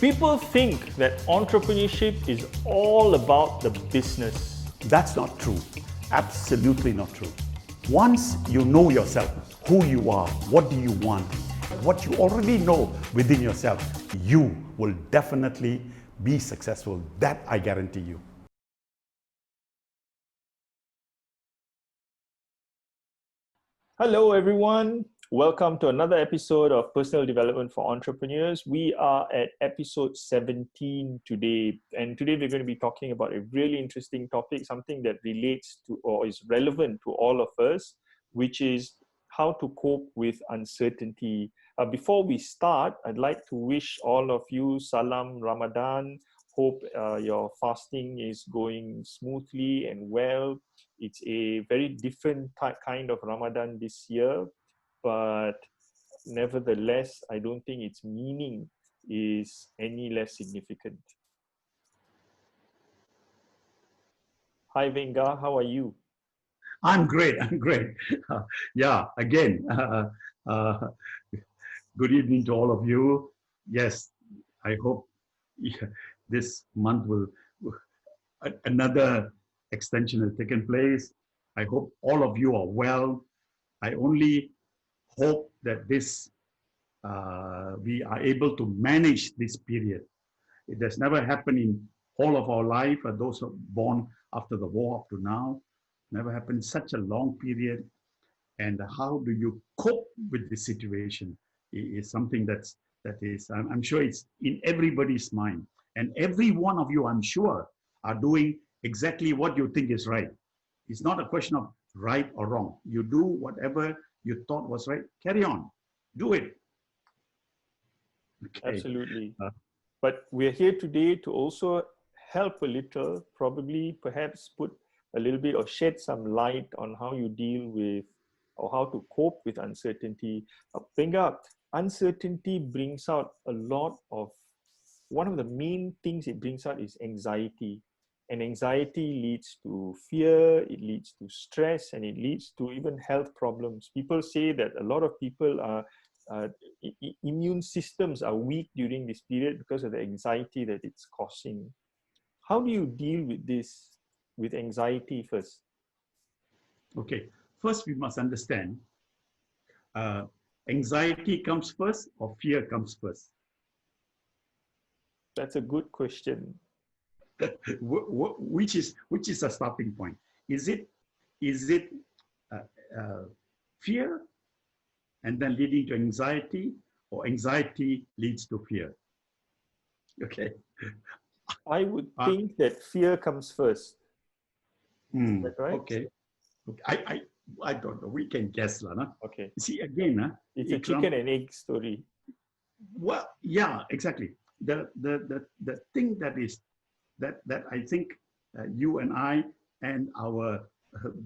People think that entrepreneurship is all about the business. That's not true. Absolutely not true. Once you know yourself, who you are, what do you want, what you already know within yourself, you will definitely be successful. That I guarantee you. Hello, everyone. Welcome to another episode of Personal Development for Entrepreneurs. We are at episode 17 today. And today we're going to be talking about a really interesting topic, something that relates to or is relevant to all of us, which is how to cope with uncertainty. Before we start, I'd like to wish all of you Salam Ramadan. Hope your fasting is going smoothly and well. It's a very different kind of Ramadan this year, but nevertheless, I don't think its meaning is any less significant. Hi, Venga, how are you? I'm great. I'm great. Yeah, again, uh, good evening to all of you. Yes, I hope this month will another extension has taken place. I hope all of you are well. I only hope that this we are able to manage this period. It has never happened in all of our life, those who are born after the war up to now, never happened in such a long period. And how do you cope with the situation is something that is, I'm sure it's in everybody's mind. And every one of you, I'm sure, are doing exactly what you think is right. It's not a question of right or wrong. You do whatever you thought was right. Carry on. Do it. Okay. Absolutely. Uh, But we're here today to also help a little, probably perhaps put a little bit or shed some light on how you deal with or how to cope with uncertainty. Venga, uncertainty brings out a lot of, one of the main things it brings out is anxiety. And anxiety leads to fear, it leads to stress, and it leads to even health problems. People say that a lot of people are uh, immune systems are weak during this period because of the anxiety that it's causing. How do you deal with this, with anxiety first? okay. First, we must understand uh, anxiety comes first or fear comes first. That's a good question. Which is a starting point? Is it uh, uh, fear and then leading to anxiety, or anxiety leads to fear? Okay. I would Uh, think that fear comes first. Is that right? okay. Okay. I don't know. We can guess, lah. Nah? Okay. See again, It's a Ikhram. chicken and egg story. Well, yeah, exactly. The thing that I think you and I and our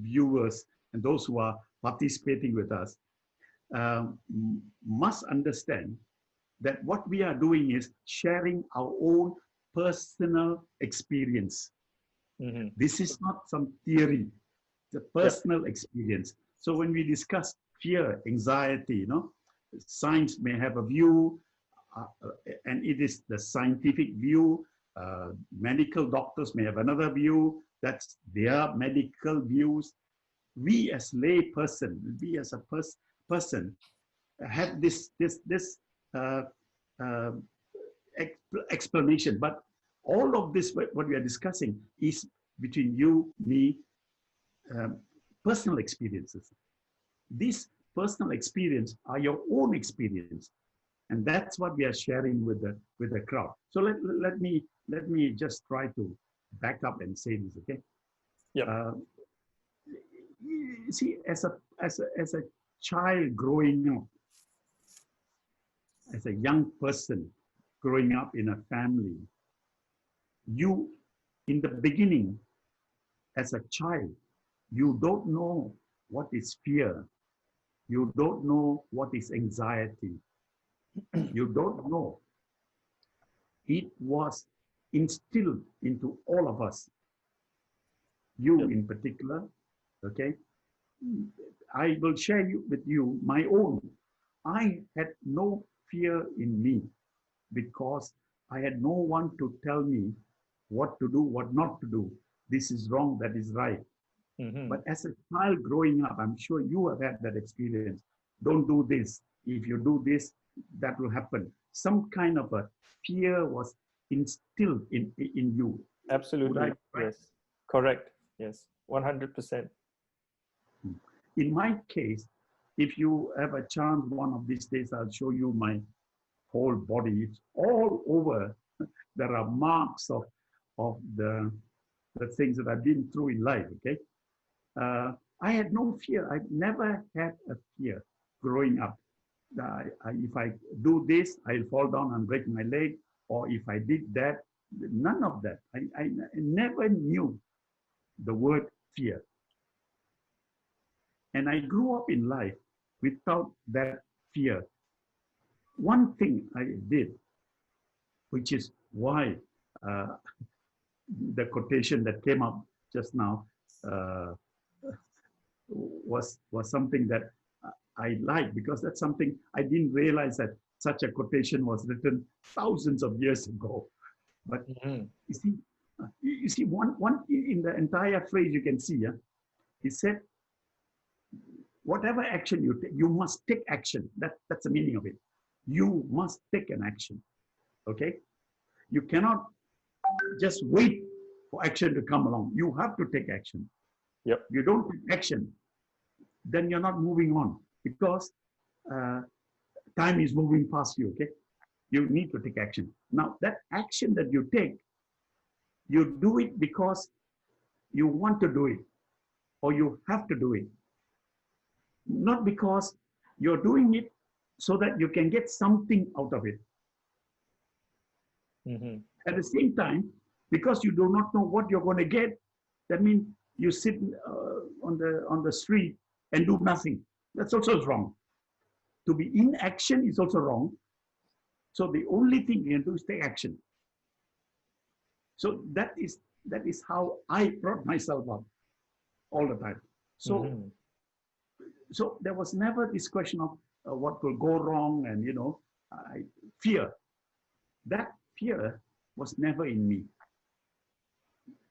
viewers and those who are participating with us must understand that what we are doing is sharing our own personal experience. Mm-hmm. This is not some theory, it's a Yep. personal experience. So when we discuss fear, anxiety, science may have a view, uh, and it is the scientific view. Medical doctors may have another view. That's their medical views. We as lay person, we as a person, have this uh, uh, explanation. But all of this, what we are discussing, is between you, me, um, personal experiences. These personal experience are your own experience, and that's what we are sharing with the crowd. So let me just try to back up and say this, okay? Yep. Uh, see, as a child growing up, as a young person growing up in a family, you, in the beginning, as a child, you don't know what is fear. You don't know what is anxiety. You don't know. It was instilled into all of us, you Yep. in particular, okay? I will share with you my own. I had no fear in me because I had no one to tell me what to do, what not to do. This is wrong, that is right. Mm-hmm. But as a child growing up, I'm sure you have had that experience. Don't do this. If you do this, that will happen. Some kind of a fear was instilled in you. Would I Absolutely. be right? Yes. Correct. Yes. 100%. In my case, if you have a chance one of these days, I'll show you my whole body. It's all over. There are marks of the things that I've been through in life. Okay. Uh, I had no fear. I never had a fear growing up. If I do this, I'll fall down and break my leg. Or if I did that, none of that. I never knew the word fear. And I grew up in life without that fear. One thing I did, which is why uh, the quotation that came up just now uh, was something that I like, because that's something I didn't realize that such a quotation was written thousands of years ago. But Mm-hmm. you see, you see one in the entire phrase you can see. Yeah, he said, whatever action you take, you must take action. That's the meaning of it. You must take an action. Okay, you cannot just wait for action to come along. You have to take action. Yep. If you don't take action, then you're not moving on, because uh, time is moving past you. Okay, you need to take action. Now, that action that you take, you do it because you want to do it or you have to do it, not because you're doing it so that you can get something out of it. Mm-hmm. At the same time, because you do not know what you're going to get, that means you sit on the street and do nothing. That's also wrong. To be in action is also wrong. So the only thing you can do is take action. So that is how I brought myself up all the time. So Mm-hmm. so there was never this question of what will go wrong, and fear. That fear was never in me.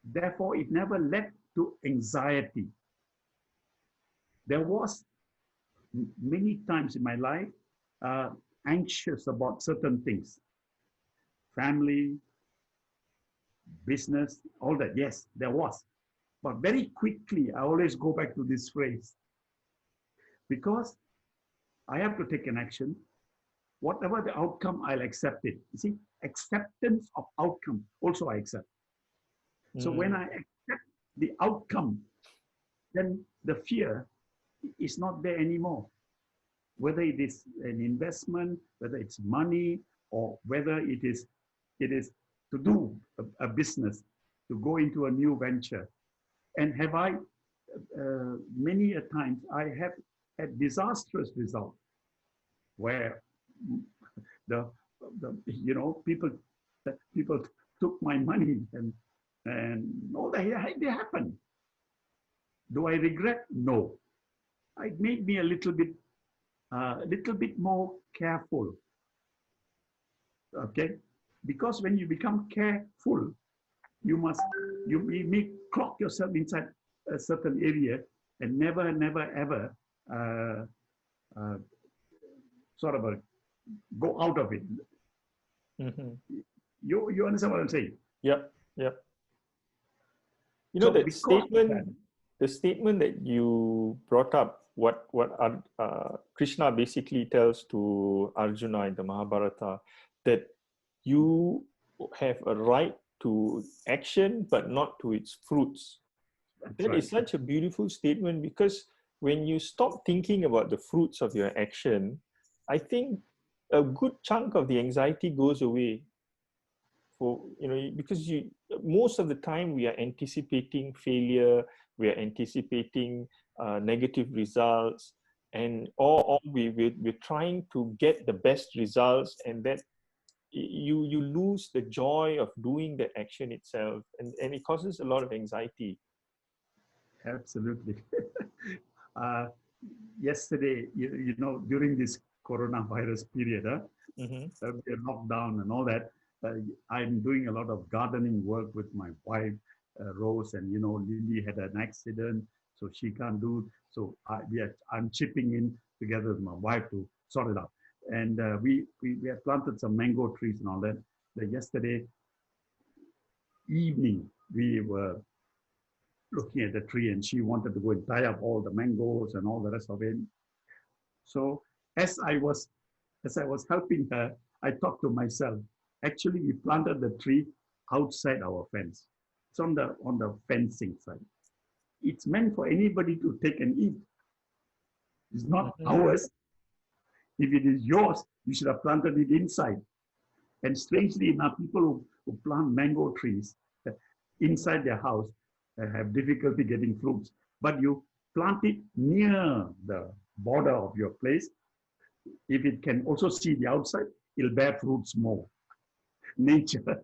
Therefore, it never led to anxiety. There was many times in my life uh, anxious about certain things, family, business, all that. Yes, there was. But very quickly, I always go back to this phrase, because I have to take an action. Whatever the outcome, I'll accept it. You see, acceptance of outcome also I accept. So when Mm-hmm. I accept the outcome, then the fear is not there anymore. Whether it is an investment, whether it's money, or whether it is to do a business, to go into a new venture. And have I many a times I have had disastrous results where the people took my money, and all that they happened. Do I regret? No. It made me a little bit more careful. Okay, because when you become careful, you must you may clock yourself inside a certain area and never ever uh, uh, sort of go out of it. Mm-hmm. You understand what I'm saying? Yep. Yep. You know So that because of that, statement, the statement that you brought up, what Krishna basically tells to Arjuna in the Mahabharata, that you have a right to action, but not to its fruits. that's That right. is such a beautiful statement, because when you stop thinking about the fruits of your action, I think a good chunk of the anxiety goes away. For because most of the time we are anticipating failure, we are anticipating negative results, and all we're trying to get the best results, and that you lose the joy of doing that action itself, and it causes a lot of anxiety. Absolutely. uh, Yesterday, during this coronavirus period, Mm-hmm. we are locked down and all that. uh, I'm doing a lot of gardening work with my wife, Rose, and Lily had an accident, so she can't do. So I'm chipping in together with my wife to sort it out. And we have planted some mango trees and all that. Yesterday evening, we were looking at the tree, and she wanted to go and tie up all the mangoes and all the rest of it. So as I was helping her, I thought to myself, actually, we planted the tree outside our fence. It's on the fencing side. It's meant for anybody to take and eat. It's not ours. If it is yours, you should have planted it inside. And strangely enough, people who plant mango trees inside their house have difficulty getting fruits. But you plant it near the border of your place. If it can also see the outside, it'll bear fruits more. Nature.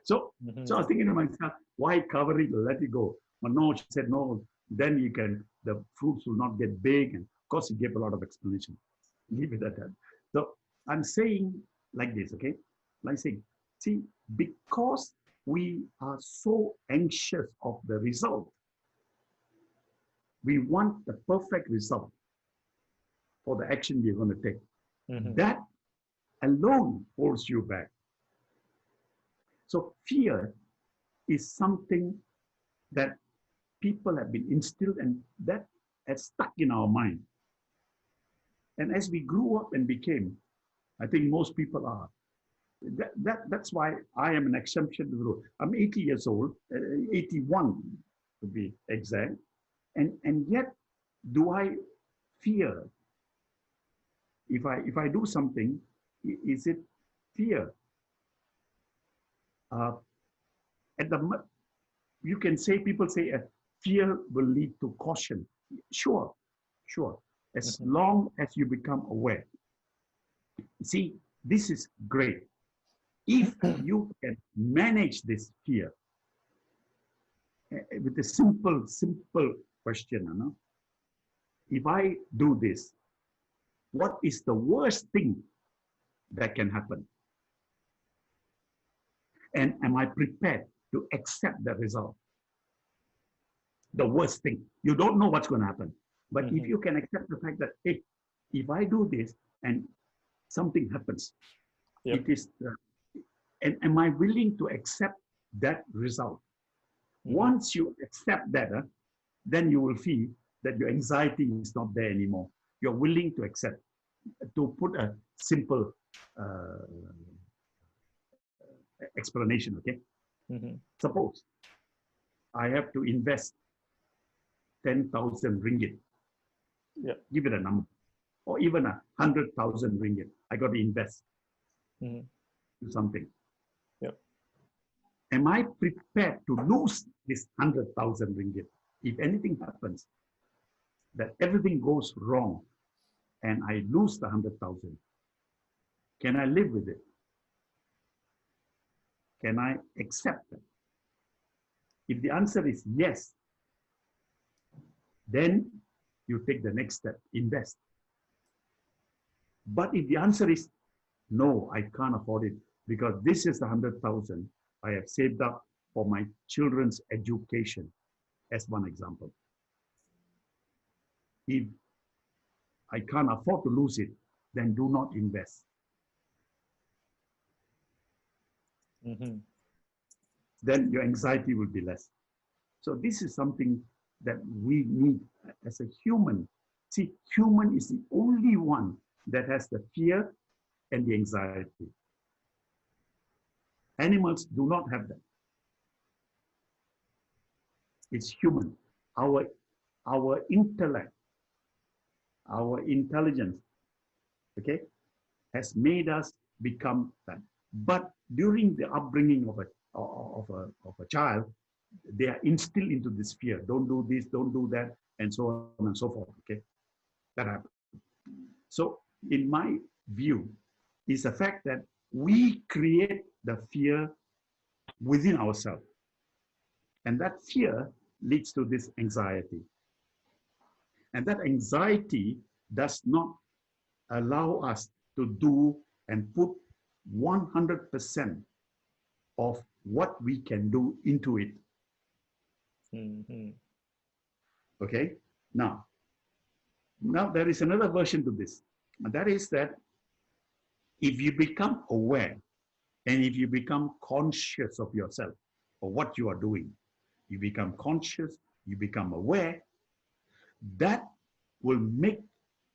So I was thinking to myself, why cover it, let it go? But no, she said, no, then the fruits will not get big. And of course, he gave a lot of explanation. Leave it at that. So I'm saying like this, okay? Like saying, see, because we are so anxious of the result, we want the perfect result for the action we're going to take. That alone holds you back. So fear is something that people have been instilled and that has stuck in our mind. And as we grew up and became, I think most people are. That's why I am an exception to the rule. I'm 80 years old, 81 to be exact. And yet, do I fear? If I do something, is it fear? You can say, people say, fear will lead to caution. Sure. As long as you become aware. See, this is great. If you can manage this fear with a simple question, if I do this, what is the worst thing that can happen? And am I prepared to accept the result? The worst thing. You don't know what's going to happen. But if you can accept the fact that, hey, if I do this and something happens, it is, and am I willing to accept that result? Once you accept that, then you will feel that your anxiety is not there anymore. You're willing to accept. To put a simple explanation, okay? Suppose I have to invest 10,000 ringgit. Give it a number. Or even 100,000 ringgit. I got to invest to something. Am I prepared to lose this 100,000 ringgit? If anything happens, that everything goes wrong and I lose the 100,000, can I live with it? Can I accept it? If the answer is yes, then you take the next step, invest. But if the answer is no, I can't afford it because this is the 100,000 I have saved up for my children's education, as one example. If I can't afford to lose it, then do not invest. Then your anxiety will be less. So this is something that we need as a human. See, human is the only one that has the fear and the anxiety. Animals do not have that. It's human. Our intellect, our intelligence, okay, has made us become that. But during the upbringing of a child, they are instilled into this fear. Don't do this, don't do that, and so on and so forth. Okay, that happens. So, in my view, is the fact that we create the fear within ourselves, and that fear leads to this anxiety, and that anxiety does not allow us to do and put 100% of what we can do into it. Mm-hmm. Okay? Now there is another version to this. And that is that if you become aware and if you become conscious of yourself or what you are doing, you become conscious, you become aware, that will make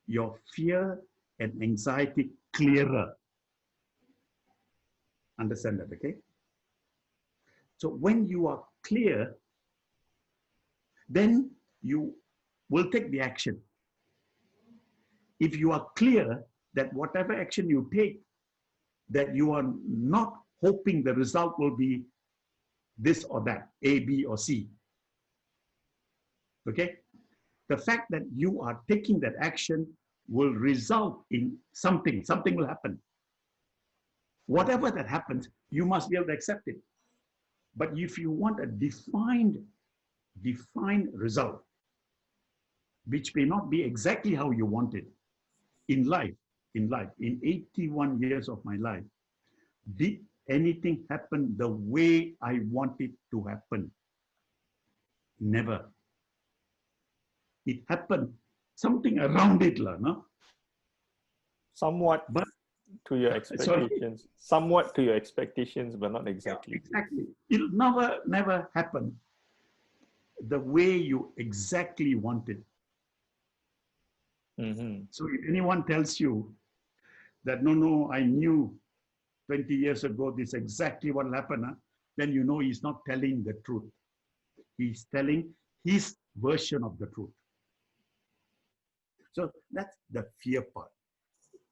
your fear and anxiety clearer. Understand that, okay? So when you are clear, then you will take the action. If you are clear that whatever action you take, that you are not hoping the result will be this or that, A, B, or C. Okay? The fact that you are taking that action will result in something. Something will happen. Whatever that happens, you must be able to accept it. But if you want a defined result, which may not be exactly how you want it, in 81 years of my life, did anything happen the way I want it to happen? Never. It happened something around it, no? Somewhat But to your sorry, expectations. Somewhat to your expectations, but not exactly. yeah, exactly. It'll never happen the way you exactly want it. Mm-hmm. So if anyone tells you that no, I knew 20 years ago this exactly what happened, then you know he's not telling the truth. He's telling his version of the truth. So that's the fear part.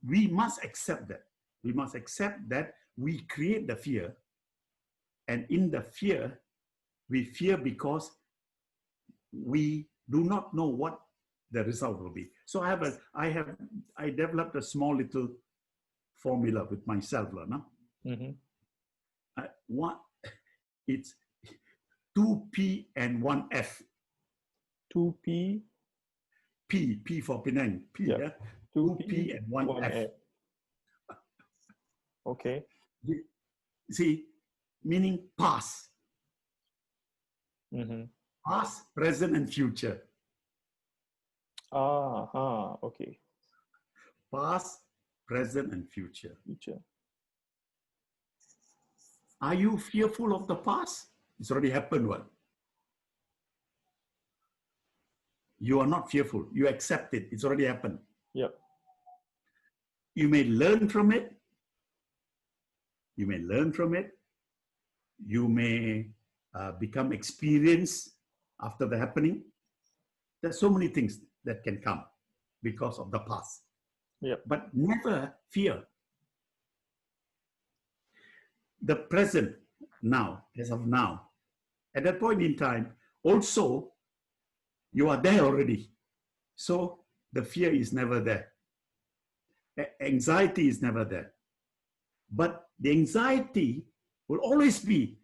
We must accept that. We must accept that we create the fear, and in the fear, we fear because we do not know what the result will be. So I developed a small little formula with myself, no? Mm-hmm. It's 2P and 1F. 2P. P for Penang. P, Yeah. yeah? 2P, 2P and 1F. Okay. See, meaning past. Mm-hmm. Past, present, and future. Okay. Past, present, and future. Future. Are you fearful of the past? It's already happened, what? You are not fearful. You accept it. It's already happened. Yep. You may learn from it. You may learn from it. You may become experienced after the happening. There's so many things that can come because of the past. Yep. But never fear. The present now, as of now, at that point in time, also, you are there already. So the fear is never there. Anxiety is never there. But the anxiety will always be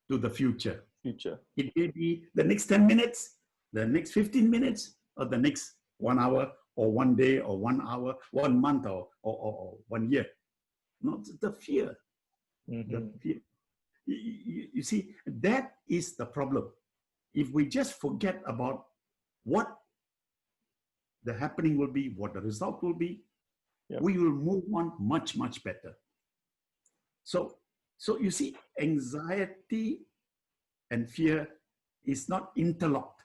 to the future. Future. It may be the next 10 minutes, the next 15 minutes, or the next 1 hour, or 1 day, or 1 hour, 1 month, or 1 year. Not the fear. Mm-hmm. The fear. You see, that is the problem. If we just forget about what the happening will be, what the result will be, yep, we will move on much, much better. So you see, anxiety and fear is not interlocked.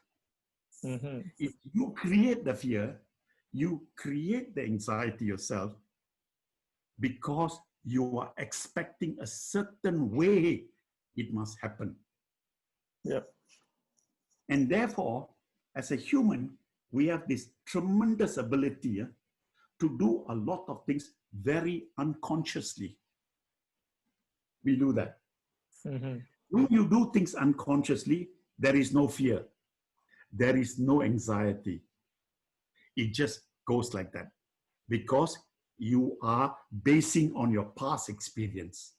Mm-hmm. If you create the fear, you create the anxiety yourself because you are expecting a certain way it must happen. Yep. And therefore, as a human, we have this tremendous ability to do a lot of things very unconsciously. We do that. Mm-hmm. When you do things unconsciously, there is no fear. There is no anxiety. It just goes like that because you are basing on your past experience.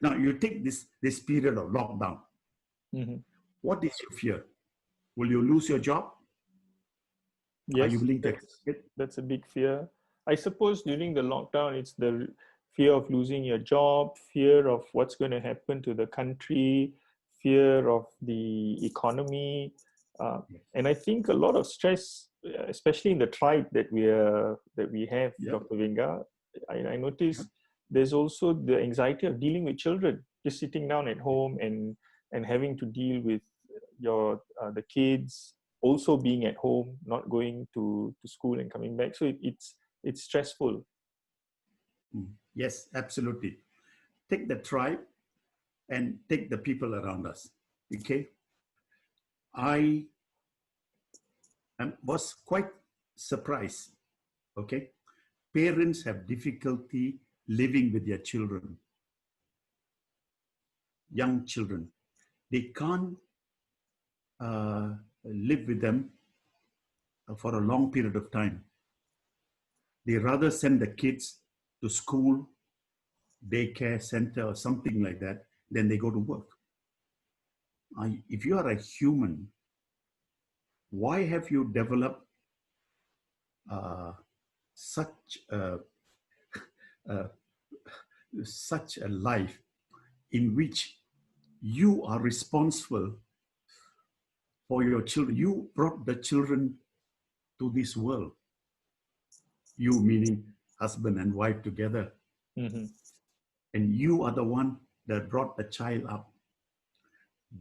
Now, you take this period of lockdown. Mm-hmm. What is your fear? Will you lose your job? Yes, are you willing to accept it? that's a big fear. I suppose during the lockdown, it's the fear of losing your job, fear of what's going to happen to the country, fear of the economy. Yes. And I think a lot of stress, especially in the tribe that we have, Yep. Dr. Venga, I Yep. notice there's also the anxiety of dealing with children, just sitting down at home and having to deal with your the kids also being at home, not going to school and coming back. So it's stressful. Yes, absolutely. Take the tribe and take the people around us. Okay. I was quite surprised. Okay. Parents have difficulty living with their children, young children. They can't live with them for a long period of time. They rather send the kids to school, daycare center, or something like that, than they go to work. If you are a human, why have you developed uh, such a, uh, such a life in which you are responsible for your children? You brought the children to this world. You meaning husband and wife together, Mm-hmm. and you are the one that brought the child up.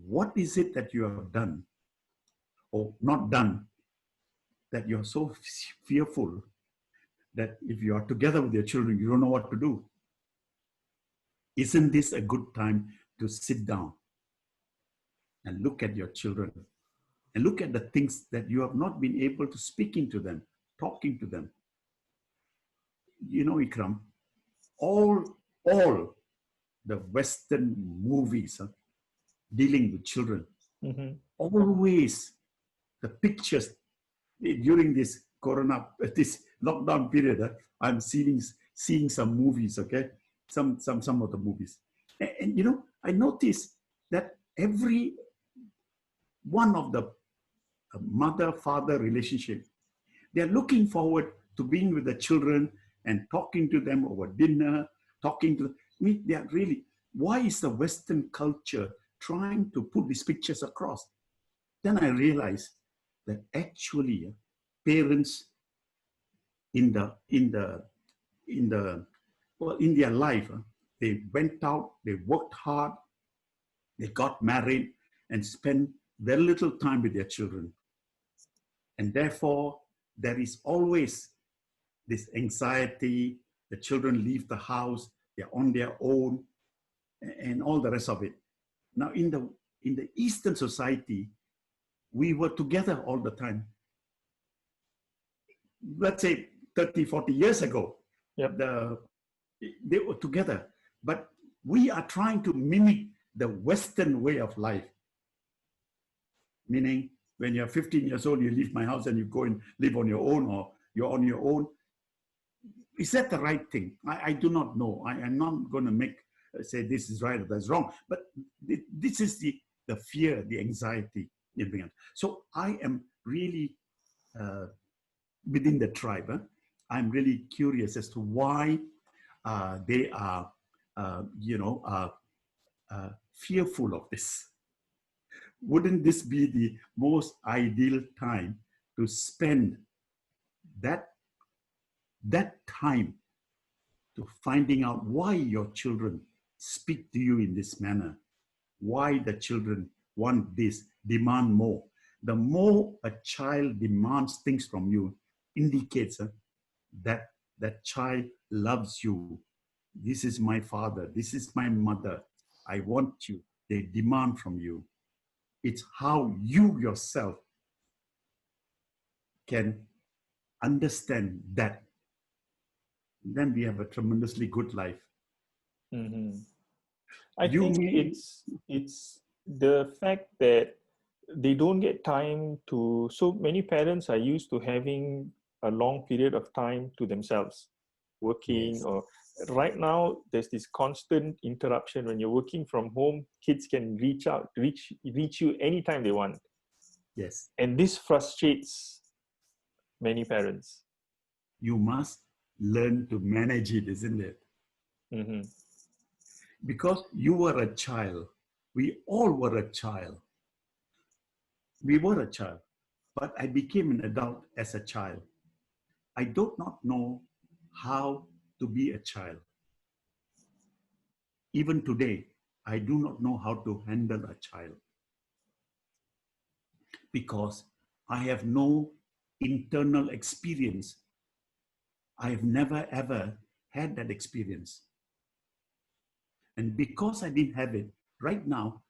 What is it that you have done or not done that you're so fearful that if you are together with your children, you don't know what to do? Isn't this a good time to sit down and look at your children and look at the things that you have not been able to speaking to them, talking to them? You know, Ikram, all the Western movies dealing with children, Mm-hmm. always the pictures during this corona, this lockdown period, I'm seeing some movies, okay, some of the movies, and you know, I noticed that every one of the mother-father relationship, they're looking forward to being with the children and talking to them over dinner, talking to me. They are really, why is the Western culture trying to put these pictures across? Then I realized that actually parents in the in the in the well, in their life, they went out, they worked hard, they got married, and spent very little time with their children. And therefore, there is always this anxiety. The children leave the house, they're on their own, and all the rest of it. Now, in the Eastern society, we were together all the time. Let's say 30, 40 years ago, Yep. they were together. But we are trying to mimic the Western way of life. Meaning, when you're 15 years old, you leave my house and you go and live on your own, or you're on your own. Is that the right thing? I do not know. I am not going to make say this is right or that's wrong. But this is the fear, the anxiety. So I am really within the tribe. I'm really curious as to why they are, fearful of this. Wouldn't this be the most ideal time to spend that time to finding out why your children speak to you in this manner, why the children want this, demand more? The more a child demands things from you, indicates that that child loves you. This is my father, this is my mother, I want you. They demand from you. It's how you yourself can understand that. Then we have a tremendously good life. Mm-hmm. I You think may, it's the fact that they don't get time to. So many parents are used to having a long period of time to themselves, working, yes, or right now there's this constant interruption. When you're working from home, kids can reach you anytime they want, yes. and this frustrates many parents. You must learn to manage it, isn't it? Mm-hmm. Because you were a child. We all were a child. We were a child. But I became an adult as a child. I do not know how to be a child. Even today, I do not know how to handle a child because I have no internal experience. I have never ever had that experience. And because I didn't have it, right now,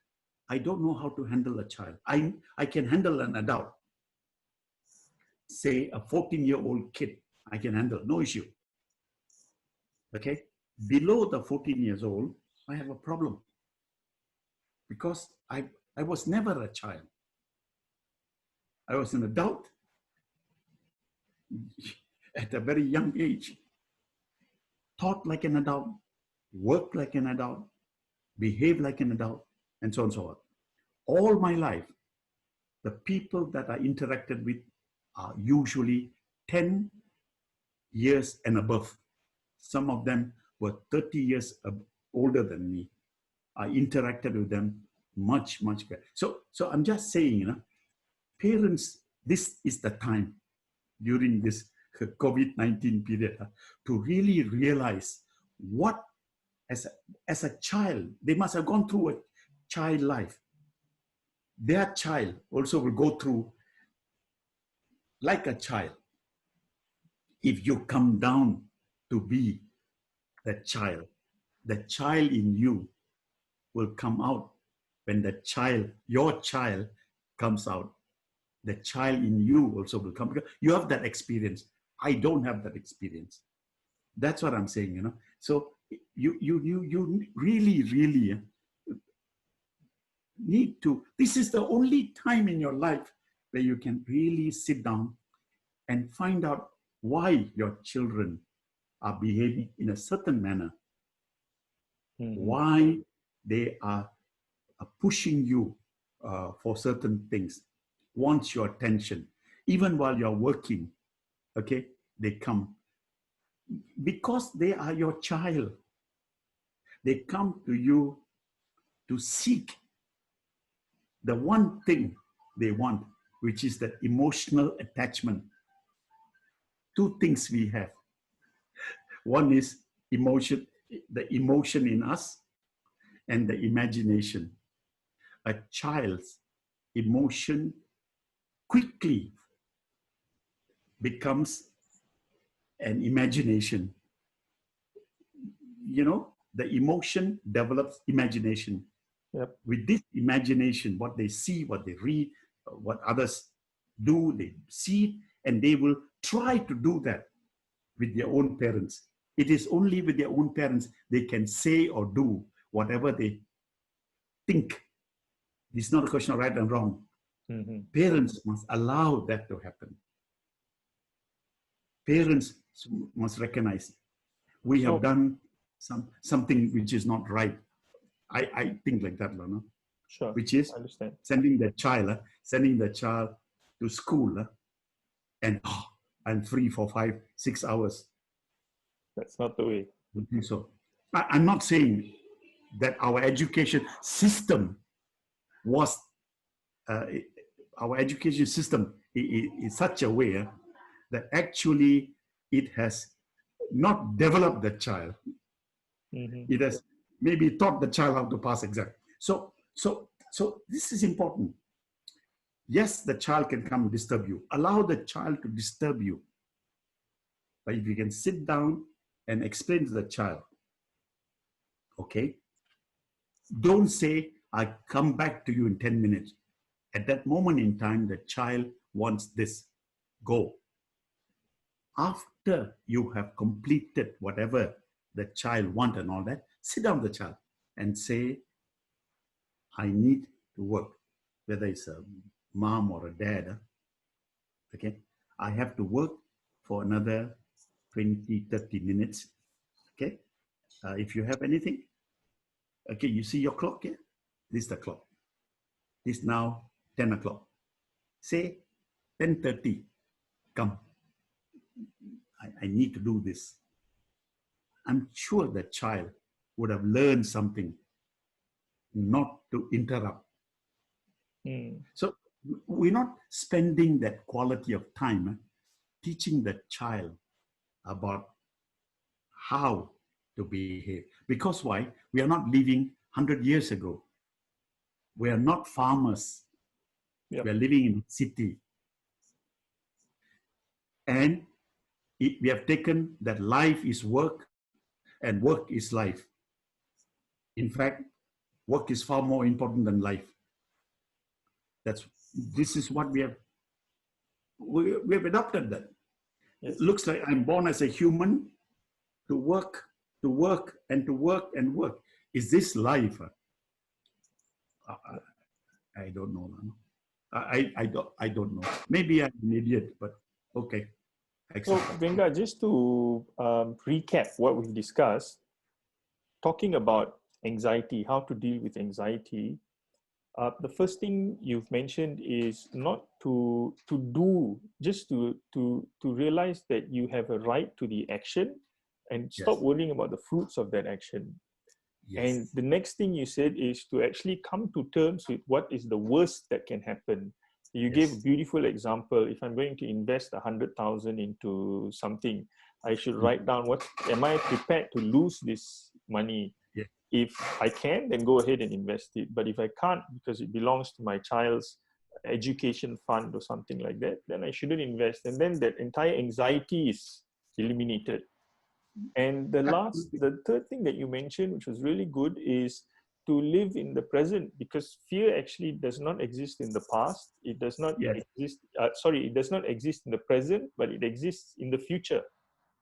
I don't know how to handle a child. I can handle an adult. Say a 14-year-old kid, I can handle, no issue. Okay? Below the 14 years old, I have a problem because I was never a child. I was an adult at a very young age, thought like an adult, worked like an adult, behaved like an adult, and so on and so on. All my life, the people that I interacted with are usually 10 years and above. Some of them were 30 years older than me. I interacted with them much, much better. So I'm just saying, parents, this is the time during this COVID-19 period to really realize what, as a child, they must have gone through a child life. Their child also will go through like a child. If you come down to be the child in you will come out when your child comes out. The child in you also will come because you have that experience. I don't have that experience. That's what I'm saying, So you really need to. This is the only time in your life where you can really sit down and find out why your children are behaving in a certain manner, why they are pushing you for certain things, wants your attention. Even while you're working, okay, they come. Because they are your child, they come to you to seek the one thing they want, which is the emotional attachment. Two things we have. One is emotion, the emotion in us, and the imagination. A child's emotion quickly becomes an imagination. The emotion develops imagination. Yep. With this imagination, what they see, what they read, what others do, they see it, and they will try to do that with their own parents. It is only with their own parents they can say or do whatever they think. It's not a question of right and wrong. Parents must allow that to happen. Parents must recognize we have done something which is not right. I think like that, no? Sure. Which is sending the child to school, and I'm free for 5-6 hours. That's not the way. I think so. I'm not saying that our education system was our education system in such a way that actually it has not developed the child. It has maybe taught the child how to pass exam. So this is important. Yes, the child can come and disturb you. Allow the child to disturb you. But if you can sit down and explain to the child, okay, don't say, I'll come back to you in 10 minutes. At that moment in time, the child wants this. Go. After you have completed whatever the child wants and all that, sit down with the child and say, I need to work. Whether it's a mom or a dad, okay? I have to work for another 20-30 minutes, okay? If you have anything, okay, you see your clock here? This is the clock. It's now 10 o'clock. Say 10:30, come. I need to do this. I'm sure the child would have learned something not to interrupt. Mm. So we're not spending that quality of time teaching the child about how to behave. Because why? We are not living 100 years ago. We are not farmers. Yep. We are living in a city. And we have taken that life is work and work is life. In fact, work is far more important than life. This is what we have adopted that. Yes. It looks like I'm born as a human to work, to work, and to work and work. Is this life? I don't know. I don't know. Maybe I'm an idiot, but okay. So, Venga, just to recap what we've discussed, talking about anxiety, how to deal with anxiety, the first thing you've mentioned is not to do, just to realize that you have a right to the action and stop Yes. worrying about the fruits of that action. Yes. And the next thing you said is to actually come to terms with what is the worst that can happen. You Yes. gave a beautiful example. If I'm going to invest 100,000 into something, I should write down what am I prepared to lose this money. Yeah. If I can, then go ahead and invest it. But if I can't because it belongs to my child's education fund or something like that, then I shouldn't invest. And then that entire anxiety is eliminated. And the third thing that you mentioned, which was really good, is to live in the present, because fear actually does not exist in the past. It does not exist. It does not exist in the present, but it exists in the future.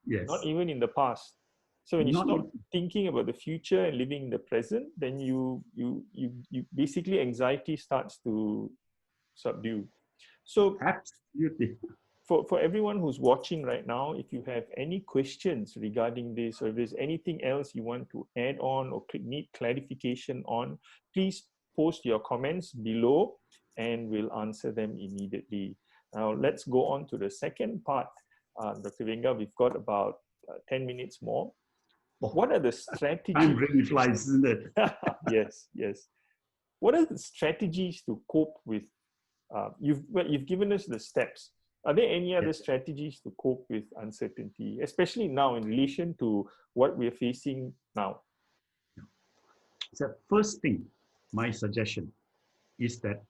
Yes. Not even in the past. So when you stop thinking about the future and living in the present, then you basically anxiety starts to subdue. So absolutely. For everyone who's watching right now, if you have any questions regarding this, or if there's anything else you want to add on or need clarification on, please post your comments below and we'll answer them immediately. Now let's go on to the second part. Dr. Venga, we've got about 10 minutes more. What are the strategies? Time really flies, isn't it? Yes, yes. What are the strategies to cope with? You've given us the steps. Are there any other strategies to cope with uncertainty, especially now in relation to what we're facing now? So first thing, my suggestion is that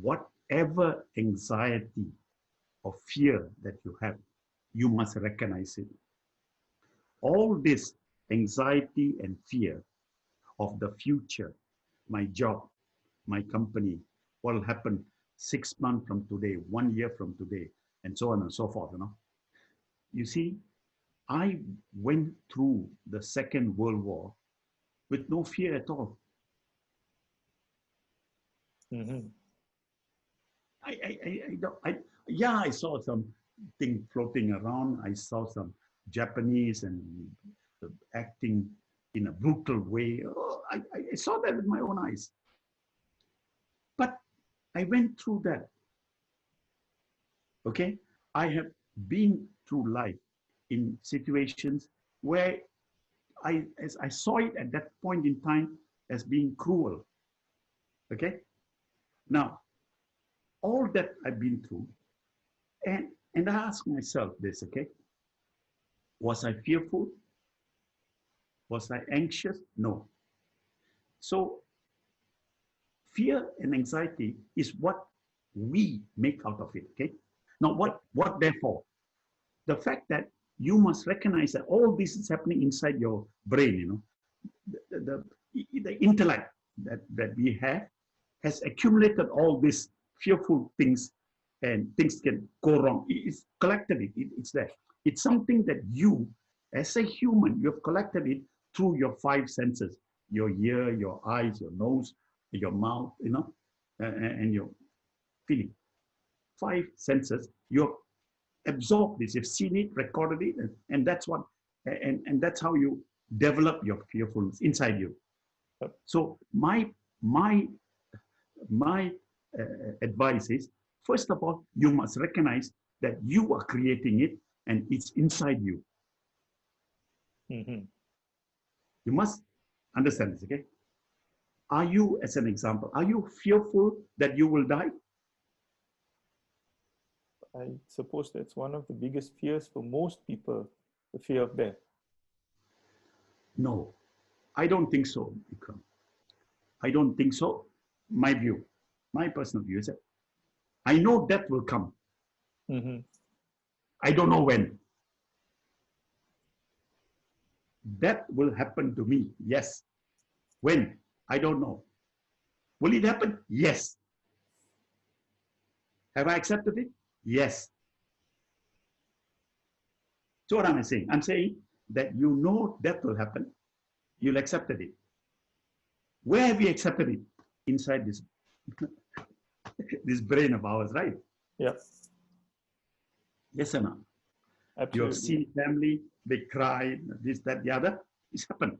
whatever anxiety or fear that you have, you must recognize it. All this anxiety and fear of the future, my job, my company, what will happen 6 months from today, 1 year from today, and so on and so forth. You see, I went through the Second World War with no fear at all. Mm-hmm. I saw some thing floating around. I saw some Japanese and acting in a brutal way. Oh, I saw that with my own eyes. But I went through that. Okay? I have been through life in situations where as I saw it at that point in time as being cruel. Okay? Now, all that I've been through, and I ask myself this, okay? Was I fearful? Was I anxious? No. So fear and anxiety is what we make out of it, okay? Now, what therefore? The fact that you must recognize that all this is happening inside your brain, the intellect that we have has accumulated all these fearful things, and things can go wrong. It's collected it's there. It's something that you, as a human, you have collected it through your 5 senses, your ear, your eyes, your nose, your mouth, and your feeling. 5 senses, you've absorbed this, you've seen it, recorded it, and that's what, and that's how you develop your fearfulness inside you. So my advice is, first of all, you must recognize that you are creating it and it's inside you. Mm-hmm. You must understand this, okay? Are you, as an example, are you fearful that you will die? I suppose that's one of the biggest fears for most people, the fear of death. No, I don't think so, Ikhram. I don't think so. My view, my personal view is that I know death will come. Mm-hmm. I don't know when. Death will happen to me, yes. When? I don't know. Will it happen? Yes. Have I accepted it? Yes. So what am I saying? I'm saying that you know death will happen. You'll accept it. Where have you accepted it? Inside this, this brain of ours, right? Yep, Yes or no? You have absolutely. seen family, they cry, this, that, the other. It's happened.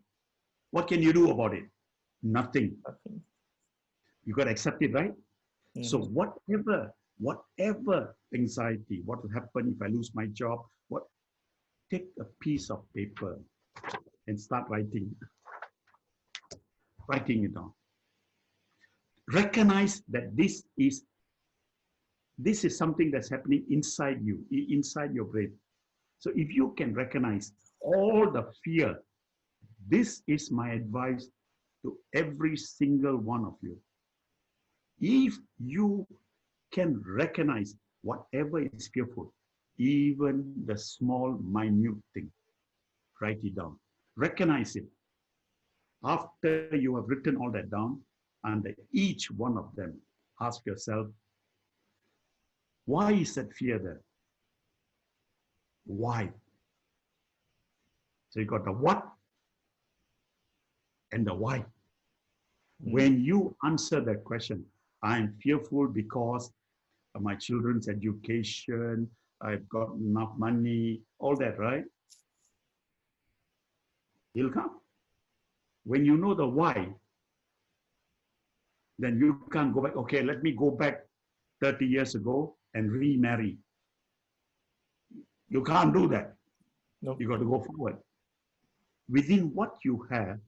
What can you do about it? Nothing. Nothing. You got to accept it, right? So Mm-hmm. whatever anxiety, what will happen if I lose my job? What? Take a piece of paper and start writing it down. Recognize that this is something that's happening inside you, inside your brain. So if you can recognize all the fear, this is my advice to every single one of you. If you can recognize whatever is fearful, even the small, minute thing, write it down. Recognize it. After you have written all that down, under each one of them, ask yourself, why is that fear there? Why? So you got the what and the why. Mm-hmm. When you answer that question, I'm fearful because of my children's education, I've got enough money, all that, right? He'll come. When you know the why, then you can't go back. Okay, let me go back 30 years ago and remarry. You can't do that. Nope. You got to go forward. Within what you have,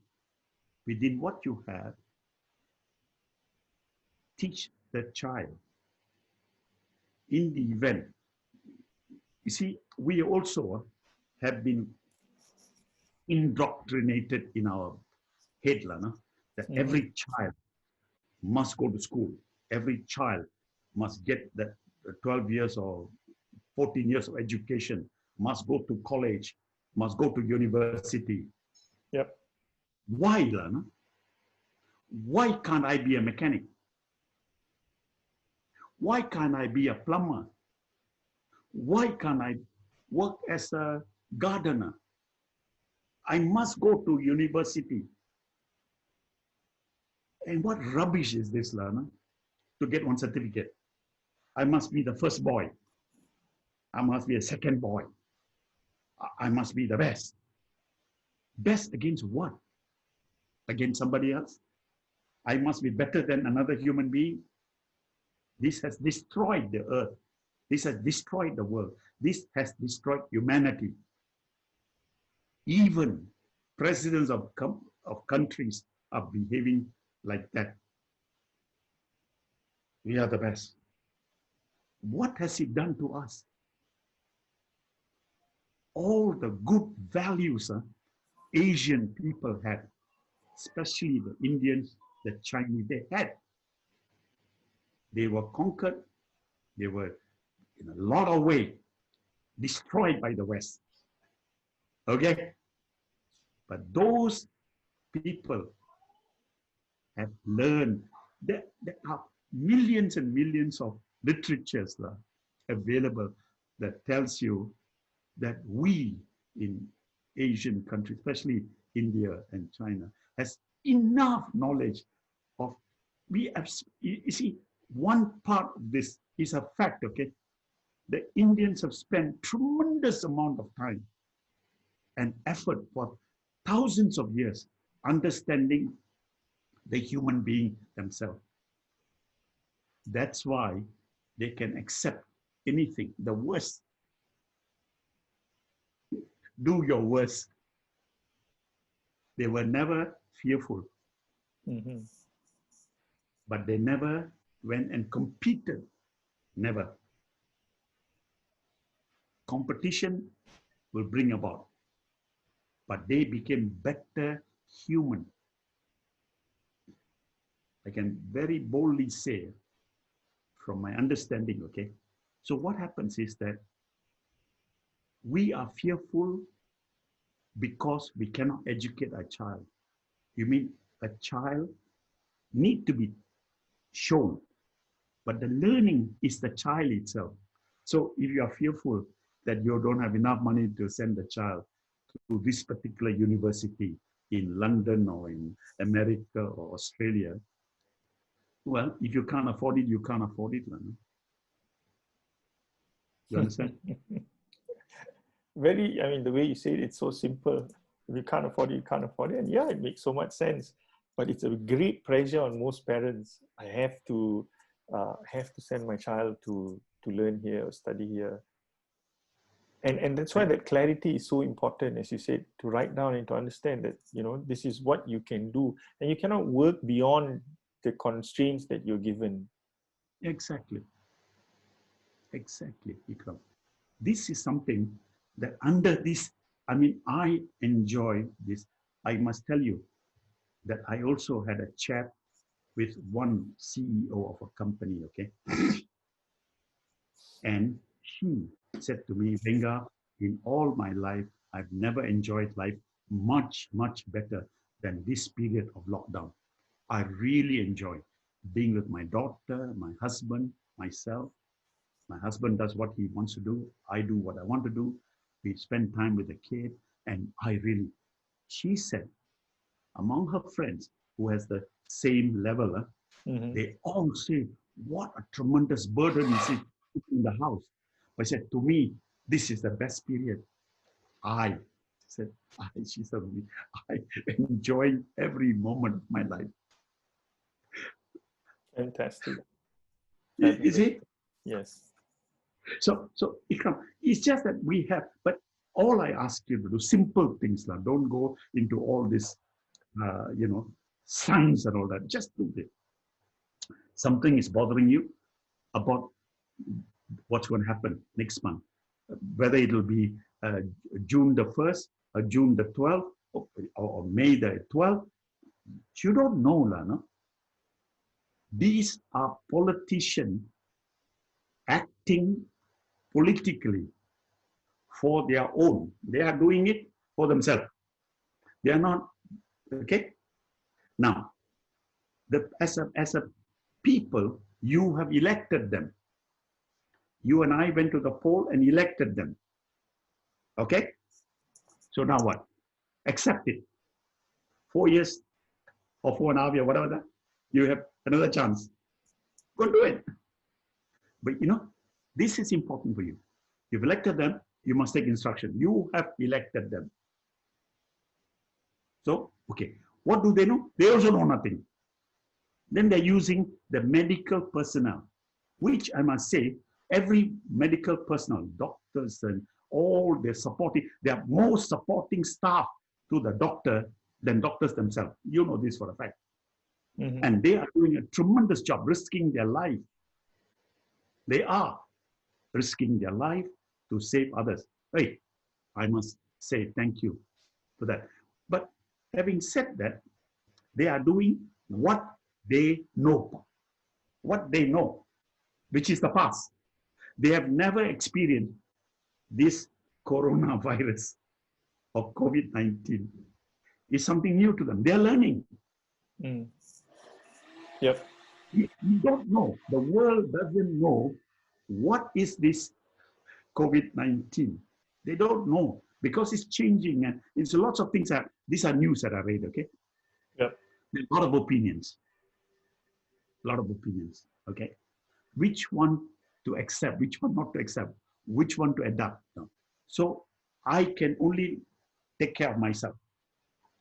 within what you have, teach the child in the event. You see, we also have been indoctrinated in our head, no? That Mm-hmm. every child must go to school. Every child must get the 12 years or 14 years of education, must go to college, must go to university. Yep. Why, Lana? Why can't I be a mechanic? Why can't I be a plumber? Why can't I work as a gardener? I must go to university. And what rubbish is this, Lana? To get one certificate. I must be the first boy. I must be a second boy. I must be the best. Best against what? Against somebody else? I must be better than another human being. This has destroyed the earth. This has destroyed the world. This has destroyed humanity. Even presidents of countries are behaving like that. We are the best. What has it done to us? All the good values Asian people had, especially the Indians, the Chinese, they had. They were conquered. They were, in a lot of ways, destroyed by the West. Okay? But those people have learned. There are millions and millions of literatures available that tells you that we in Asian countries, especially India and China, has enough knowledge of, we have, you see, one part of this is a fact, okay? The Indians have spent tremendous amount of time and effort for thousands of years understanding the human being themselves. That's why they can accept anything, the worst. Do your worst. They were never fearful, Mm-hmm. but they never went and competed. Never. Competition will bring about, but they became better human. I can very boldly say from my understanding, okay? So what happens is that we are fearful because we cannot educate a child. You mean a child need to be shown, but the learning is the child itself. So if you are fearful that you don't have enough money to send the child to this particular university in London or in America or Australia, well, if you can't afford it, you can't afford it. You understand? Very, I mean, the way you say it, it's so simple. If you can't afford it, you can't afford it. And yeah, it makes so much sense. But it's a great pressure on most parents. I have to send my child to learn here or study here. And that's why that clarity is so important, as you said, to write down and to understand that, you know, this is what you can do. And you cannot work beyond the constraints that you're given. Exactly. Exactly, Ikhram. This is something that under this, I mean, I enjoy this. I must tell you that I also had a chat with one CEO of a company, okay? And she said to me, Venga, in all my life, I've never enjoyed life much, much better than this period of lockdown. I really enjoy being with my daughter, my husband, myself. My husband does what he wants to do. I do what I want to do. We spend time with the kid. And she said, among her friends who has the same level, Mm-hmm. they all say, what a tremendous burden is it in the house. But I said, to me, this is the best period. Said, she said, I enjoy every moment of my life. Fantastic. You Fabulous. see? Yes. So Ikhram, it's just that we have, but all I ask you to do, simple things, don't go into all this, science and all that. Just do it. Something is bothering you about what's going to happen next month, whether it will be June the 1st or June the 12th or May the 12th. You don't know, no? These are politicians acting politically for their own. They are doing it for themselves. They are not, okay? Now, as a people, you have elected them. You and I went to the poll and elected them. Okay? So now what? Accept it. 4 years or 4.5 years, whatever that, you have another chance. Go do it. But this is important for you. You've elected them, you must take instruction. You have elected them. So, okay, what do they know? They also know nothing. Then they're using the medical personnel, which I must say, every medical personnel, doctors and all their supporting, they are more supporting staff to the doctor than doctors themselves. You know this for a fact. Mm-hmm. And they are doing a tremendous job, risking their life. They are risking their life to save others. Hey, I must say thank you for that. But having said that, they are doing what they know, which is the past. They have never experienced this coronavirus or COVID-19. It's something new to them. They're learning. Mm. Yep. We don't know. The world doesn't know what is this COVID-19. They don't know because it's changing and it's lots of things. These are news that I read, okay? Yep. There's a lot of opinions. Okay? Which one to accept, which one not to accept, which one to adapt. So I can only take care of myself.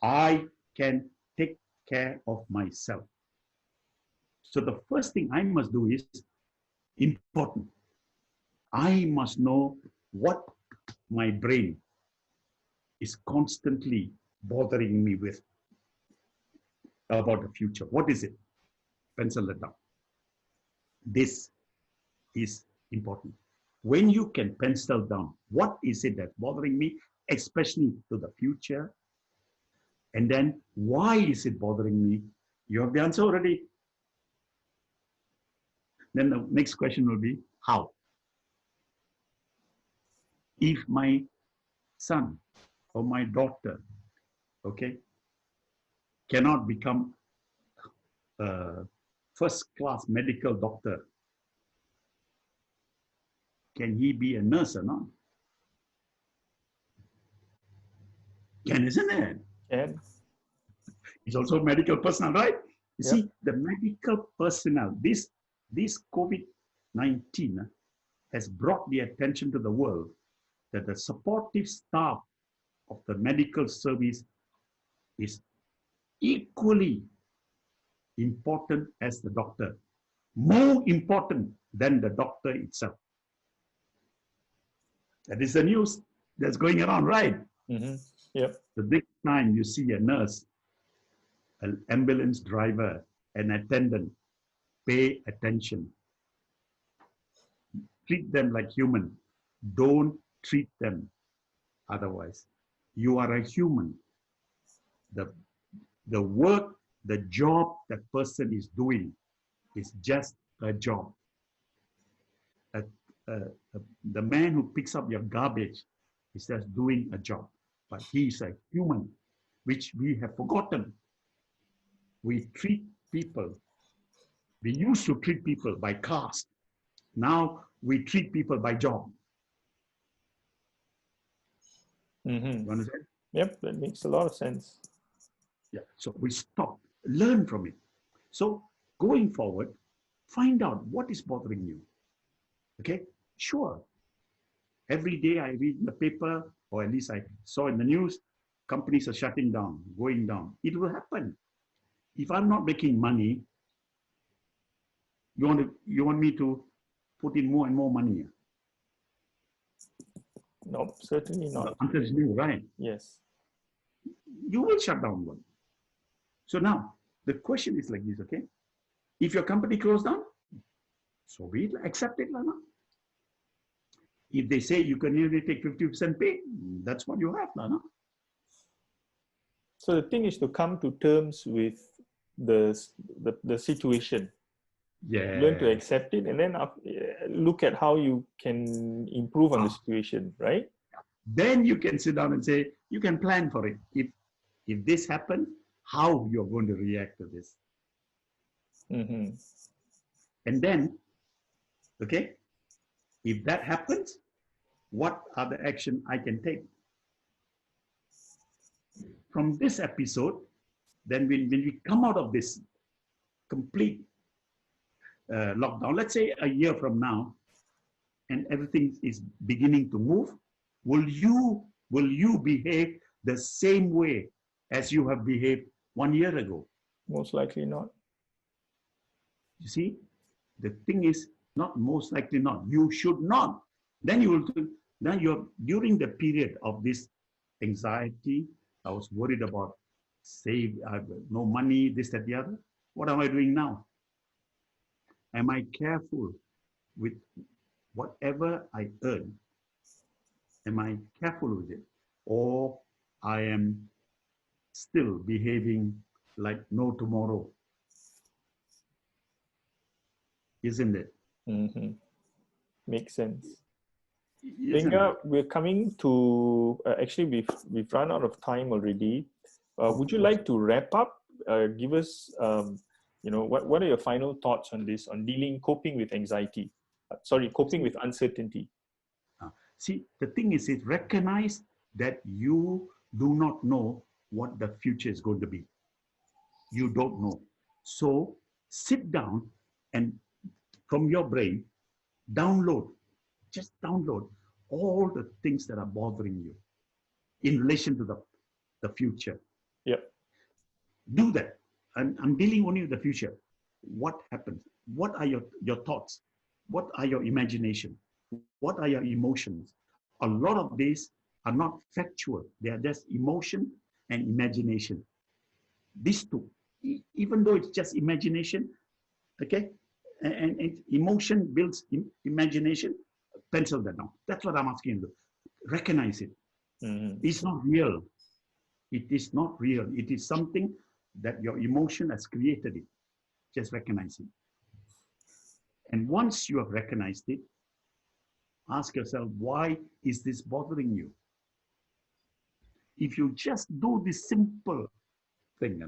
I can take care of myself. So the first thing I must do is important. I must know what my brain is constantly bothering me with about the future? What is it? Pencil it down. This is important. When you can pencil down, what is it that's bothering me, especially to the future? And then why is it bothering me? You have the answer already. Then the next question will be how? If my son or my daughter, okay, cannot become a first-class medical doctor, can he be a nurse or not? Can, isn't it? And He's also a medical personnel, right? You yep. see, the medical personnel, this COVID-19 has brought the attention to the world that the supportive staff of the medical service is equally important as the doctor, more important than the doctor itself. That is the news that's going around, right? Mm-hmm. Yep. The next time you see a nurse, an ambulance driver, an attendant, pay attention. Treat them like human. Don't treat them otherwise. You are a human. The work, the job that person is doing is just a job. The man who picks up your garbage is just doing a job, but he is a human, which we have forgotten. We treat people. We used to treat people by caste. Now we treat people by job. Mm-hmm. You understand? Yep, that makes a lot of sense. Yeah. So we stop, learn from it. So going forward, find out what is bothering you. Okay? Sure. Every day I read in the paper, or at least I saw in the news, companies are shutting down, going down. It will happen. If I'm not making money, you want me to put in more and more money? Nope, certainly not. The answer is no, right? Yes. You will shut down one. So now, the question is like this, okay? If your company closed down, so we accept it, Lana. If they say you can only take 50% pay, that's what you have, Lana. So the thing is to come to terms with the situation. Yeah. Learn to accept it, and then look at how you can improve on the situation, right? Then you can sit down and say, you can plan for it. If this happens, how you're going to react to this. Mm-hmm. And then, okay, if that happens, what are the action I can take? From this episode, then when we come out of this complete lockdown, let's say a year from now, and everything is beginning to move, will you behave the same way as you have behaved 1 year ago? Most likely not. You see, the thing is not most likely not. You should not. Then you will. Then you're during the period of this anxiety. I was worried about no money, this, that, the other. What am I doing now? Am I careful with whatever I earn? Am I careful with it? Or I am still behaving like no tomorrow? Isn't it? Mm-hmm. Makes sense. Isn't Venga, it? we're coming to actually we've run out of time already. Would you like to wrap up? Give us what are your final thoughts on this, on coping with anxiety? Coping with uncertainty. See, the thing is, recognize that you do not know what the future is going to be. You don't know. So sit down and from your brain, just download all the things that are bothering you in relation to the future. Yep. Do that. I'm dealing only with the future. What happens? What are your thoughts? What are your imagination? What are your emotions? A lot of these are not factual. They are just emotion and imagination. These two, even though it's just imagination, okay, and emotion builds imagination, pencil that down. That's what I'm asking you. Recognize it. Mm-hmm. It's not real. It is not real. It is something that your emotion has created it. Just recognize it. And once you have recognized it, ask yourself, why is this bothering you? If you just do this simple thing,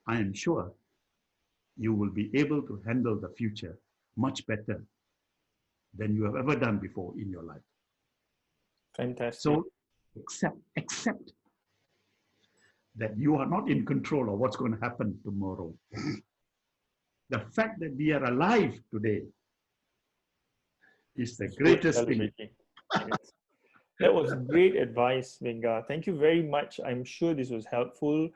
I am sure you will be able to handle the future much better than you have ever done before in your life. Fantastic. So accept that you are not in control of what's going to happen tomorrow. The fact that we are alive today is the greatest thing. Yes. That was great advice, Venga. Thank you very much. I'm sure this was helpful.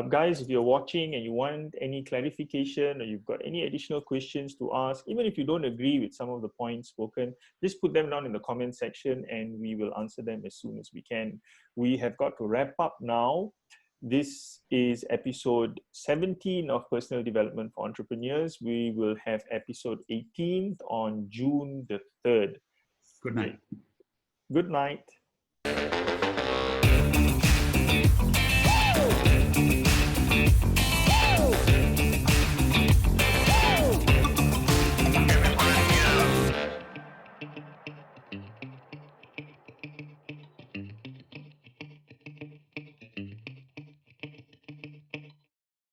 Guys, if you're watching and you want any clarification or you've got any additional questions to ask, even if you don't agree with some of the points spoken, just put them down in the comment section and we will answer them as soon as we can. We have got to wrap up now. This is episode 17 of Personal Development for Entrepreneurs. We will have episode 18 on June the 3rd. Good night. Good night.